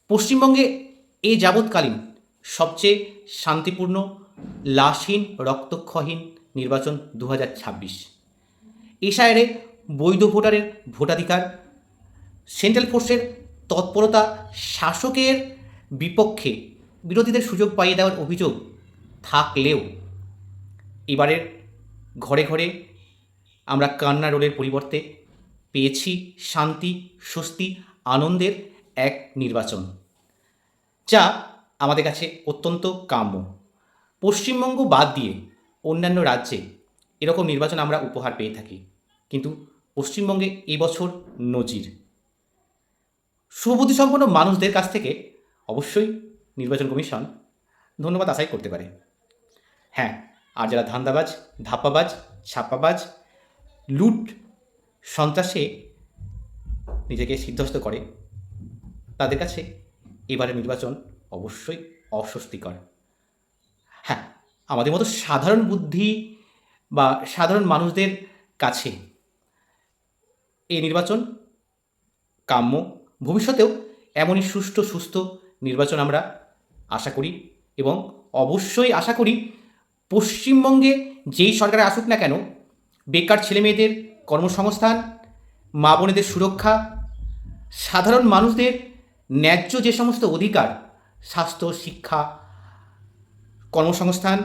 পশ্চিমবঙ্গে এ যাবৎকালীন সবচেয়ে শান্তিপূর্ণ, লাশহীন, রক্তক্ষয়হীন নির্বাচন 2026। এশায়ারে বৈধ ভোটারের ভোটাধিকার, সেন্ট্রাল ফোর্সের তৎপরতা, শাসকের বিপক্ষে বিরোধীদের সুযোগ পাইয়ে দেওয়ার অভিযোগ থাকলেও এবারের ঘরে ঘরে আমরা কান্না রোলের পরিবর্তে পেয়েছি শান্তি, স্বস্তি, আনন্দের এক নির্বাচন, যা আমাদের কাছে অত্যন্ত কাম্য। পশ্চিমবঙ্গ বাদ দিয়ে অন্যান্য রাজ্যে এরকম নির্বাচন আমরা উপহার পেয়ে থাকি, কিন্তু পশ্চিমবঙ্গে এবছর নজির। সুবুদ্ধিসম্পন্ন মানুষদের কাছ থেকে অবশ্যই নির্বাচন কমিশন ধন্যবাদ আশাই করতে পারে। হ্যাঁ, আর যারা ধান্দাবাজ, ধাপ্পাবাজ, ছাপ্পাবাজ, লুট, সন্ত্রাসে নিজেকে সিদ্ধস্ত করে, তাদের কাছে এবারের নির্বাচন অবশ্যই অস্বস্তিকর। হ্যাঁ, আমাদের মতো সাধারণ বুদ্ধি বা সাধারণ মানুষদের কাছে এই নির্বাচন কাম্য। ভবিষ্যতেও এমনই সুষ্ঠু, সুস্থ নির্বাচন আমরা আশা করি, এবং অবশ্যই আশা করি পশ্চিমবঙ্গে যেই সরকারে আসুক না কেন, বেকার ছেলেমেয়েদের কর্মসংস্থান, মা বোনেদের সুরক্ষা, সাধারণ মানুষদের ন্যায্য যে সমস্ত অধিকার, স্বাস্থ্য, শিক্ষা, কর্মসংস্থান,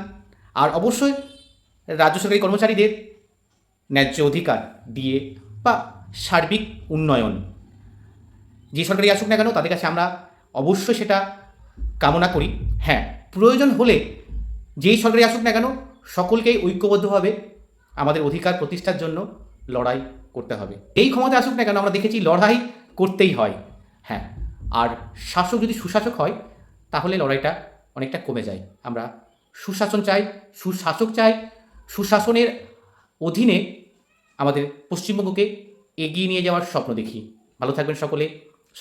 আর অবশ্যই রাজ্য সরকারি কর্মচারীদের ন্যায্য অধিকার দিয়ে বা সার্বিক উন্নয়ন, যে সরকারি আসুক না কেন তাদের কাছে আমরা অবশ্যই সেটা কামনা করি। হ্যাঁ, প্রয়োজন হলে যেই সরকারি আসুক না কেন সকলকেই ঐক্যবদ্ধভাবে আমাদের অধিকার প্রতিষ্ঠার জন্য লড়াই করতে হবে। এই ক্ষমতা আসুক না কেন আমরা দেখেছি লড়াই করতেই হয়। হ্যাঁ, আর শাসক যদি সুশাসক হয় তাহলে লড়াইটা অনেকটা কমে যায়। আমরা সুশাসন চাই, সুশাসক চাই, সুশাসনের অধীনে আমাদের পশ্চিমবঙ্গকে এগিয়ে নিয়ে যাওয়ার স্বপ্ন দেখি। ভালো থাকবেন সকলে,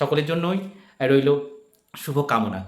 সকলের জন্যই রইল শুভ কামনা।